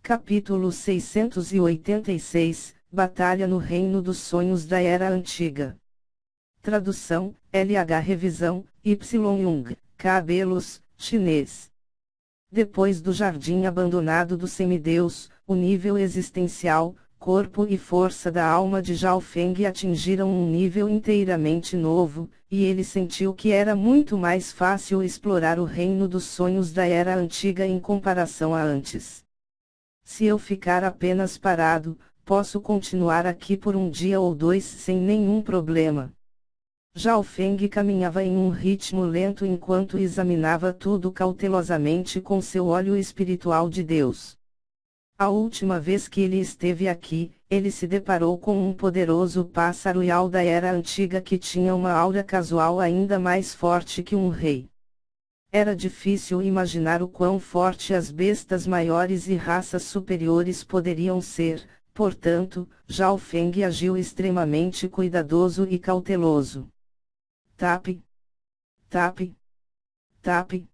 Capítulo 686, Batalha no Reino dos Sonhos da Era Antiga. Tradução, LH Revisão, Y Jung, Cabelos, chinês. Depois do jardim abandonado do semideus, o nível existencial, corpo e força da alma de Zhao Feng atingiram um nível inteiramente novo, e ele sentiu que era muito mais fácil explorar o reino dos sonhos da Era Antiga em comparação a antes. Se eu ficar apenas parado, posso continuar aqui por um dia ou dois sem nenhum problema. Zhao Feng caminhava em um ritmo lento enquanto examinava tudo cautelosamente com seu olho espiritual de Deus. A última vez que ele esteve aqui, ele se deparou com um poderoso pássaro Yao da Era Antiga que tinha uma aura casual ainda mais forte que um rei. Era difícil imaginar o quão forte as bestas maiores e raças superiores poderiam ser, portanto, Zhao Feng agiu extremamente cuidadoso e cauteloso. Tape, tape, tape.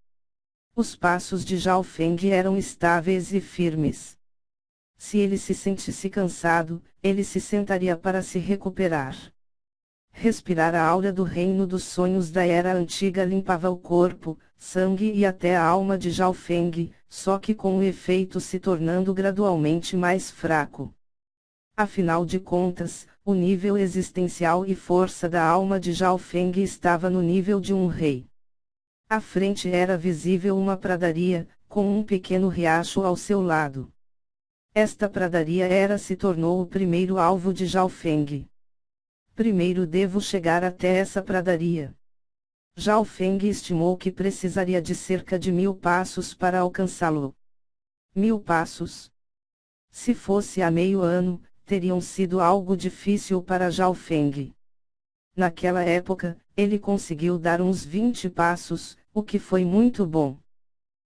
Os passos de Zhao Feng eram estáveis e firmes. Se ele se sentisse cansado, ele se sentaria para se recuperar. Respirar a aura do reino dos sonhos da Era Antiga limpava o corpo, sangue e até a alma de Zhao Feng, só que com o efeito se tornando gradualmente mais fraco. Afinal de contas, o nível existencial e força da alma de Zhao Feng estava no nível de um rei. À frente era visível uma pradaria, com um pequeno riacho ao seu lado. Esta pradaria se tornou o primeiro alvo de Zhao Feng. Primeiro devo chegar até essa pradaria. Zhao Feng estimou que precisaria de cerca de 1000 passos para alcançá-lo. 1000 passos. Se fosse há meio ano, teriam sido algo difícil para Zhao Feng. Naquela época, ele conseguiu dar uns 20 passos, o que foi muito bom.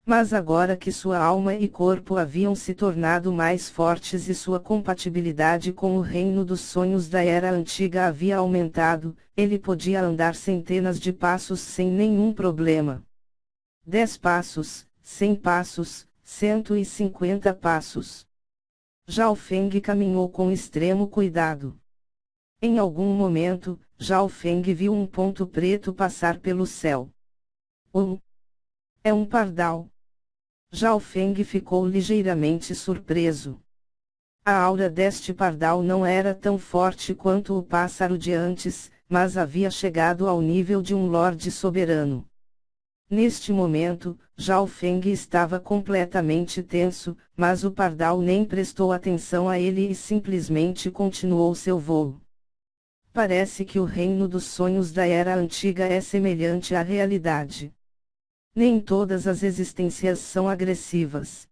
Mas agora que sua alma e corpo haviam se tornado mais fortes e sua compatibilidade com o reino dos sonhos da Era Antiga havia aumentado, ele podia andar centenas de passos sem nenhum problema. 10 passos, 100 passos, 150 passos. Zhao Feng caminhou com extremo cuidado. Em algum momento, Zhao Feng viu um ponto preto passar pelo céu. É um pardal. Zhao Feng ficou ligeiramente surpreso. A aura deste pardal não era tão forte quanto o pássaro de antes, mas havia chegado ao nível de um lorde soberano. Neste momento, Zhao Feng estava completamente tenso, mas o pardal nem prestou atenção a ele e simplesmente continuou seu voo. Parece que o reino dos sonhos da Era Antiga é semelhante à realidade. Nem todas as existências são agressivas.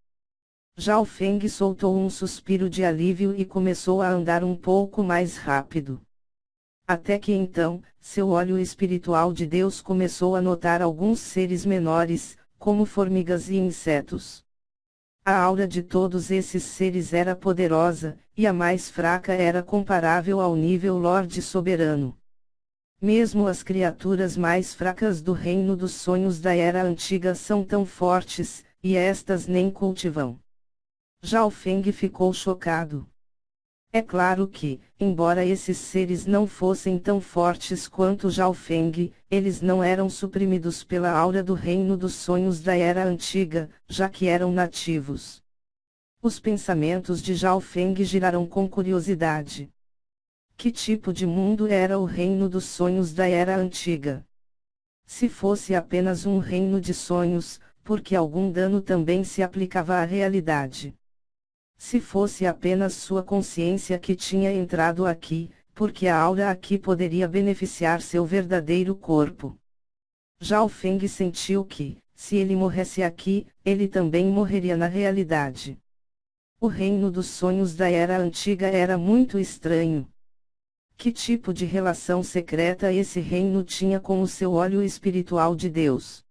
Zhao Feng soltou um suspiro de alívio e começou a andar um pouco mais rápido. Até que então, seu olho espiritual de Deus começou a notar alguns seres menores, como formigas e insetos. A aura de todos esses seres era poderosa, e a mais fraca era comparável ao nível Lorde Soberano. Mesmo as criaturas mais fracas do reino dos sonhos da Era Antiga são tão fortes, e estas nem cultivam. Zhao Feng ficou chocado. É claro que, embora esses seres não fossem tão fortes quanto Zhao Feng, eles não eram suprimidos pela aura do reino dos sonhos da Era Antiga, já que eram nativos. Os pensamentos de Zhao Feng giraram com curiosidade. Que tipo de mundo era o reino dos sonhos da Era Antiga? Se fosse apenas um reino de sonhos, porque algum dano também se aplicava à realidade? Se fosse apenas sua consciência que tinha entrado aqui, porque a aura aqui poderia beneficiar seu verdadeiro corpo? Zhao Feng sentiu que, se ele morresse aqui, ele também morreria na realidade. O reino dos sonhos da Era Antiga era muito estranho. Que tipo de relação secreta esse reino tinha com o seu olho espiritual de Deus?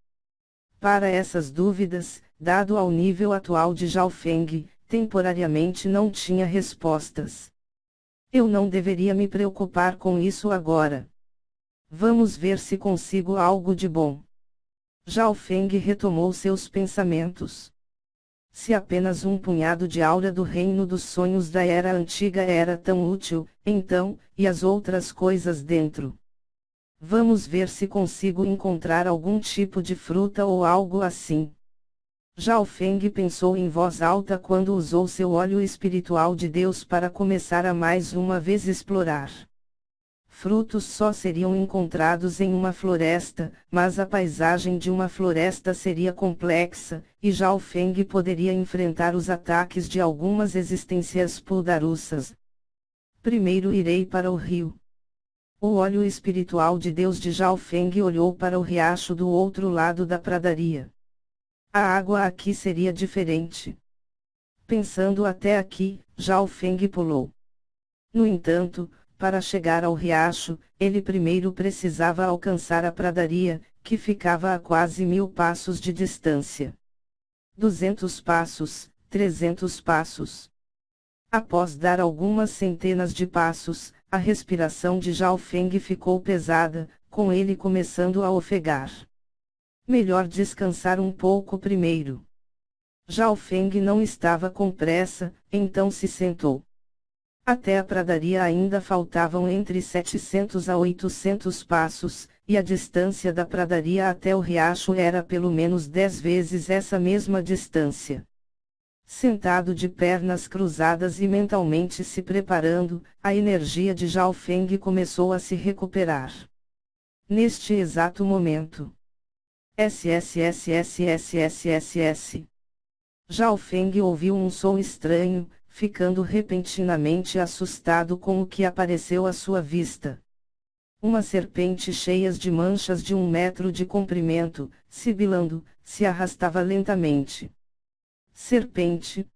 Para essas dúvidas, dado ao nível atual de Zhao Feng, temporariamente não tinha respostas. Eu não deveria me preocupar com isso agora. Vamos ver se consigo algo de bom. Zhao Feng retomou seus pensamentos. Se apenas um punhado de aura do reino dos sonhos da era antiga era tão útil, então, e as outras coisas dentro? Vamos ver se consigo encontrar algum tipo de fruta ou algo assim. Zhao Feng pensou em voz alta quando usou seu olho espiritual de Deus para começar a mais uma vez explorar. Frutos só seriam encontrados em uma floresta, mas a paisagem de uma floresta seria complexa, e Zhao Feng poderia enfrentar os ataques de algumas existências puldarussas. Primeiro irei para o rio. O olho espiritual de Deus de Zhao Feng olhou para o riacho do outro lado da pradaria. A água aqui seria diferente. Pensando até aqui, Zhao Feng pulou. No entanto, para chegar ao riacho, ele primeiro precisava alcançar a pradaria, que ficava a quase 1000 passos de distância. 200 passos, 300 passos. Após dar algumas centenas de passos, a respiração de Zhao Feng ficou pesada, com ele começando a ofegar. Melhor descansar um pouco primeiro. Zhao Feng não estava com pressa, então se sentou. Até a pradaria ainda faltavam entre 700 a 800 passos, e a distância da pradaria até o riacho era pelo menos 10 vezes essa mesma distância. Sentado de pernas cruzadas e mentalmente se preparando, a energia de Zhao Feng começou a se recuperar. Neste exato momento. SSSSSSSS. Zhao Feng ouviu um som estranho, ficando repentinamente assustado com o que apareceu à sua vista. Uma serpente cheia de manchas de 1 metro de comprimento, sibilando, se arrastava lentamente. Serpente.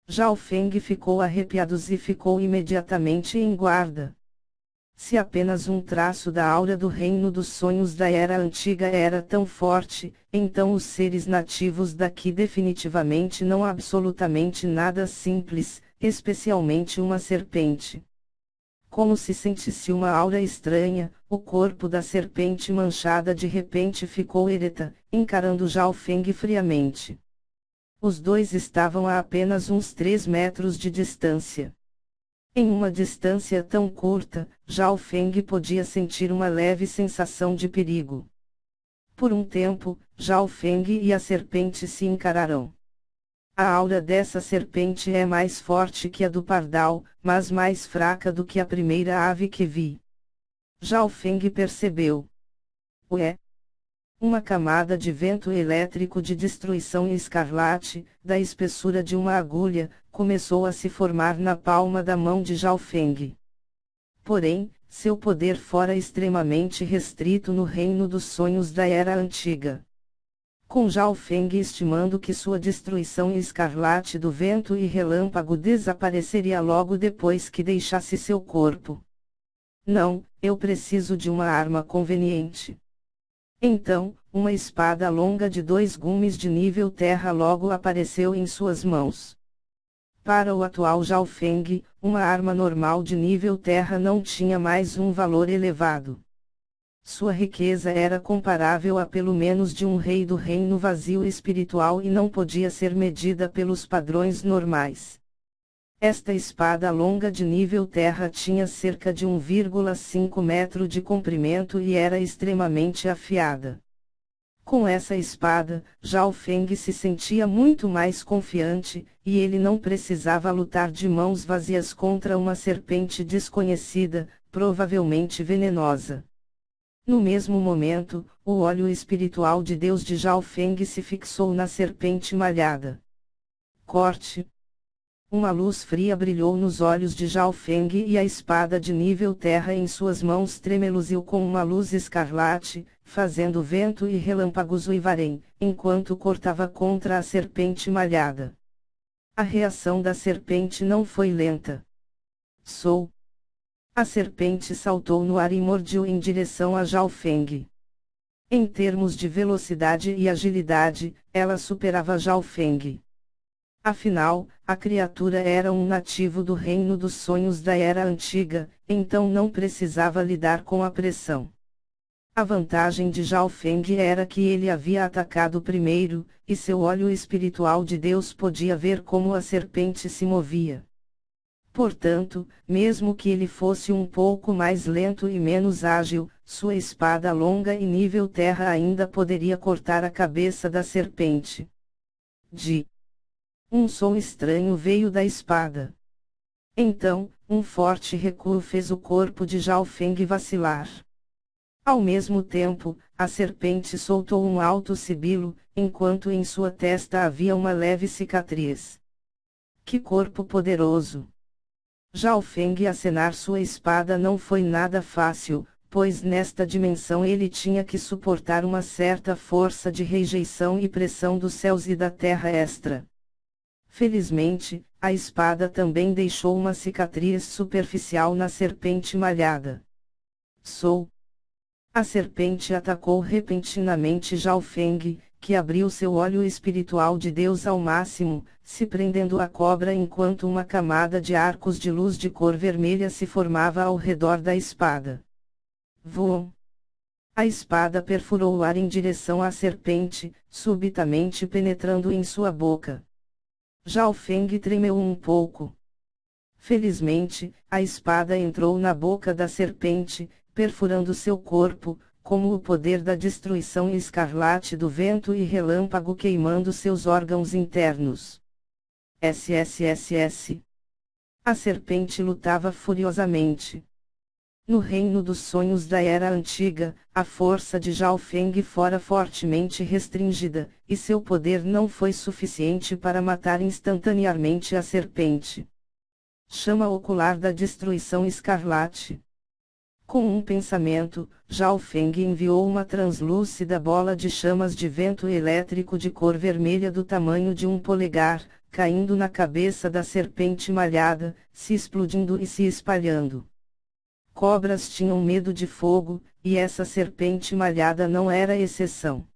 Zhao Feng ficou arrepiado e ficou imediatamente em guarda. Se apenas um traço da aura do reino dos sonhos da era antiga era tão forte, então os seres nativos daqui definitivamente não absolutamente nada simples, especialmente uma serpente. Como se sentisse uma aura estranha, o corpo da serpente manchada de repente ficou ereta, encarando Zhao Feng friamente. Os dois estavam a apenas uns 3 metros de distância. Em uma distância tão curta, Zhao Feng podia sentir uma leve sensação de perigo. Por um tempo, Zhao Feng e a serpente se encararam. A aura dessa serpente é mais forte que a do pardal, mas mais fraca do que a primeira ave que vi. Zhao Feng percebeu. Ué! Uma camada de vento elétrico de destruição escarlate, da espessura de uma agulha, começou a se formar na palma da mão de Zhao Feng. Porém, seu poder fora extremamente restrito no reino dos sonhos da era antiga. Com Zhao Feng estimando que sua destruição escarlate do vento e relâmpago desapareceria logo depois que deixasse seu corpo. Não, eu preciso de uma arma conveniente. Então, uma espada longa de 2 gumes de nível terra logo apareceu em suas mãos. Para o atual Zhao Feng, uma arma normal de nível terra não tinha mais um valor elevado. Sua riqueza era comparável a pelo menos de um rei do reino vazio espiritual e não podia ser medida pelos padrões normais. Esta espada longa de nível terra tinha cerca de 1,5 metro de comprimento e era extremamente afiada. Com essa espada, Zhao Feng se sentia muito mais confiante, e ele não precisava lutar de mãos vazias contra uma serpente desconhecida, provavelmente venenosa. No mesmo momento, o olho espiritual de Deus de Zhao Feng se fixou na serpente malhada. Corte. Uma luz fria brilhou nos olhos de Zhao Feng e a espada de nível terra em suas mãos tremeluziu com uma luz escarlate, fazendo vento e relâmpagos uivarem, enquanto cortava contra a serpente malhada. A reação da serpente não foi lenta. Sou. A serpente saltou no ar e mordiu em direção a Zhao Feng. Em termos de velocidade e agilidade, ela superava Zhao Feng. Afinal, a criatura era um nativo do reino dos sonhos da era antiga, então não precisava lidar com a pressão. A vantagem de Zhao Feng era que ele havia atacado primeiro, e seu olho espiritual de Deus podia ver como a serpente se movia. Portanto, mesmo que ele fosse um pouco mais lento e menos ágil, sua espada longa e nível terra ainda poderia cortar a cabeça da serpente. Um som estranho veio da espada. Então, um forte recuo fez o corpo de Zhao Feng vacilar. Ao mesmo tempo, a serpente soltou um alto sibilo, enquanto em sua testa havia uma leve cicatriz. Que corpo poderoso! Zhao Feng acenar sua espada não foi nada fácil, pois nesta dimensão ele tinha que suportar uma certa força de rejeição e pressão dos céus e da terra extra. Felizmente, a espada também deixou uma cicatriz superficial na serpente malhada. A serpente atacou repentinamente Zhao Feng, que abriu seu olho espiritual de Deus ao máximo, se prendendo à cobra enquanto uma camada de arcos de luz de cor vermelha se formava ao redor da espada. Voom! A espada perfurou o ar em direção à serpente, subitamente penetrando em sua boca. Zhao Feng tremeu um pouco. Felizmente, a espada entrou na boca da serpente, perfurando seu corpo, como o poder da destruição escarlate do vento e relâmpago queimando seus órgãos internos. SSSS. A serpente lutava furiosamente. No reino dos sonhos da Era Antiga, a força de Zhao Feng fora fortemente restringida, e seu poder não foi suficiente para matar instantaneamente a serpente. Chama ocular da destruição escarlate. Com um pensamento, Zhao Feng enviou uma translúcida bola de chamas de vento elétrico de cor vermelha do tamanho de um polegar, caindo na cabeça da serpente malhada, se explodindo e se espalhando. Cobras tinham medo de fogo, e essa serpente malhada não era exceção.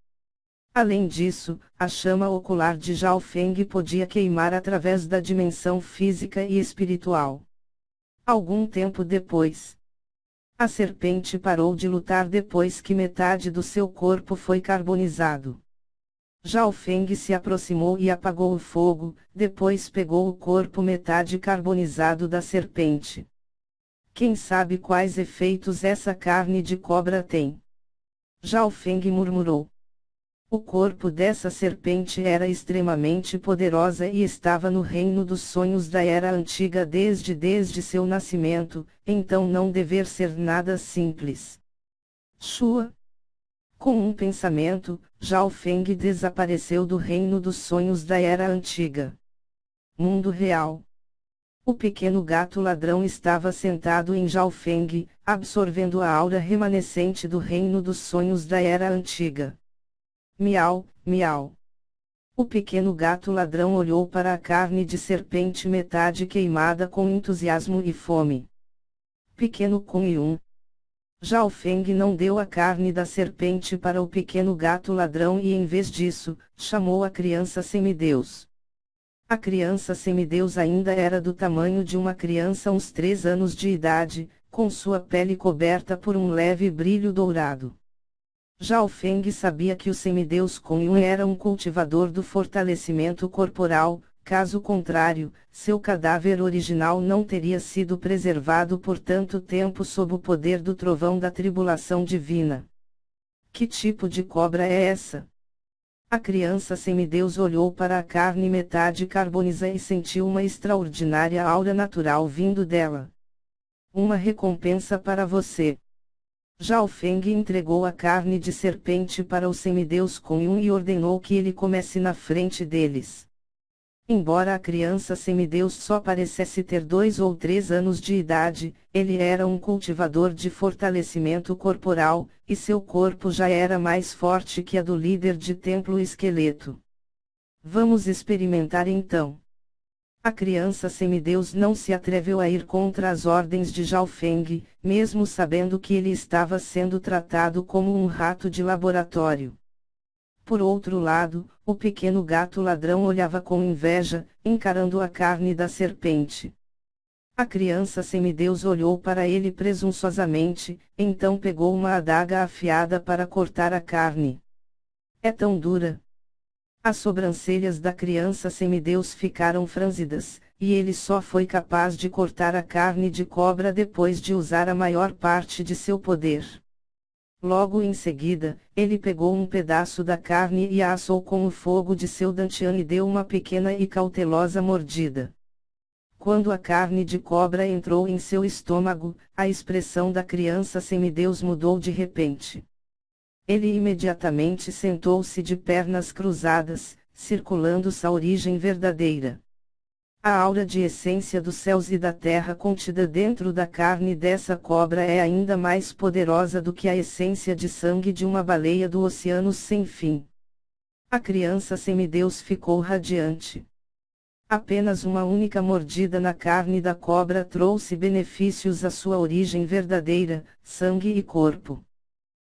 Além disso, a chama ocular de Zhao Feng podia queimar através da dimensão física e espiritual. Algum tempo depois, a serpente parou de lutar depois que metade do seu corpo foi carbonizado. Zhao Feng se aproximou e apagou o fogo, depois pegou o corpo metade carbonizado da serpente. Quem sabe quais efeitos essa carne de cobra tem? Zhao Feng murmurou. O corpo dessa serpente era extremamente poderosa e estava no reino dos sonhos da Era Antiga desde seu nascimento, então não dever ser nada simples. Shua. Com um pensamento, Zhao Feng desapareceu do reino dos sonhos da Era Antiga. Mundo real. O pequeno gato ladrão estava sentado em Zhao Feng, absorvendo a aura remanescente do reino dos sonhos da Era Antiga. Miau, miau. O pequeno gato ladrão olhou para a carne de serpente metade queimada com entusiasmo e fome. Pequeno Kun-yun. Zhao Feng não deu a carne da serpente para o pequeno gato ladrão e em vez disso, chamou a criança semideus. A criança semideus ainda era do tamanho de uma criança uns 3 anos de idade, com sua pele coberta por um leve brilho dourado. Zhao Feng sabia que o semideus Kun-yun era um cultivador do fortalecimento corporal, caso contrário, seu cadáver original não teria sido preservado por tanto tempo sob o poder do trovão da tribulação divina. Que tipo de cobra é essa? A criança semideus olhou para a carne metade carbonizada e sentiu uma extraordinária aura natural vindo dela. Uma recompensa para você. Zhao Feng entregou a carne de serpente para o semideus Kun-yun e ordenou que ele comesse na frente deles. Embora a criança semideus só parecesse ter 2 ou 3 anos de idade, ele era um cultivador de fortalecimento corporal, e seu corpo já era mais forte que a do líder de templo esqueleto. Vamos experimentar então. A criança semideus não se atreveu a ir contra as ordens de Zhao Feng, mesmo sabendo que ele estava sendo tratado como um rato de laboratório. Por outro lado, o pequeno gato ladrão olhava com inveja, encarando a carne da serpente. A criança semideus olhou para ele presunçosamente, então pegou uma adaga afiada para cortar a carne. É tão dura. As sobrancelhas da criança semideus ficaram franzidas, e ele só foi capaz de cortar a carne de cobra depois de usar a maior parte de seu poder. Logo em seguida, ele pegou um pedaço da carne e a assou com o fogo de seu dantian e deu uma pequena e cautelosa mordida. Quando a carne de cobra entrou em seu estômago, a expressão da criança semideus mudou de repente. Ele imediatamente sentou-se de pernas cruzadas, circulando sua origem verdadeira. A aura de essência dos céus e da terra contida dentro da carne dessa cobra é ainda mais poderosa do que a essência de sangue de uma baleia do oceano sem fim. A criança semideus ficou radiante. Apenas uma única mordida na carne da cobra trouxe benefícios à sua origem verdadeira, sangue e corpo.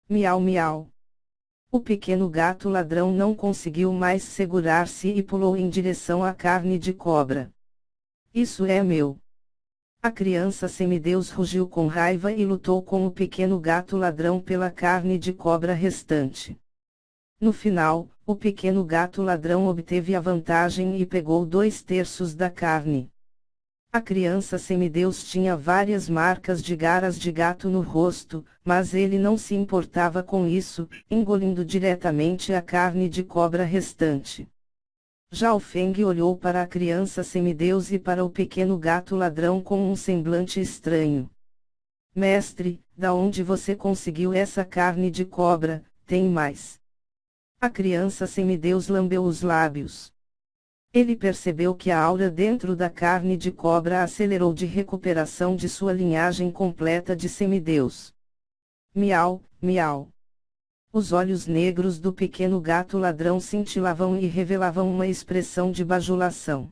Miau miau. O pequeno gato ladrão não conseguiu mais segurar-se e pulou em direção à carne de cobra. Isso é meu. A criança semideus rugiu com raiva e lutou com o pequeno gato ladrão pela carne de cobra restante. No final, o pequeno gato ladrão obteve a vantagem e pegou 2/3 da carne. A criança semideus tinha várias marcas de garras de gato no rosto, mas ele não se importava com isso, engolindo diretamente a carne de cobra restante. Zhao Feng olhou para a criança semideus e para o pequeno gato ladrão com um semblante estranho. Mestre, da onde você conseguiu essa carne de cobra? Tem mais. A criança semideus lambeu os lábios. Ele percebeu que a aura dentro da carne de cobra acelerou de recuperação de sua linhagem completa de semideus. Miau, miau. Os olhos negros do pequeno gato ladrão cintilavam e revelavam uma expressão de bajulação.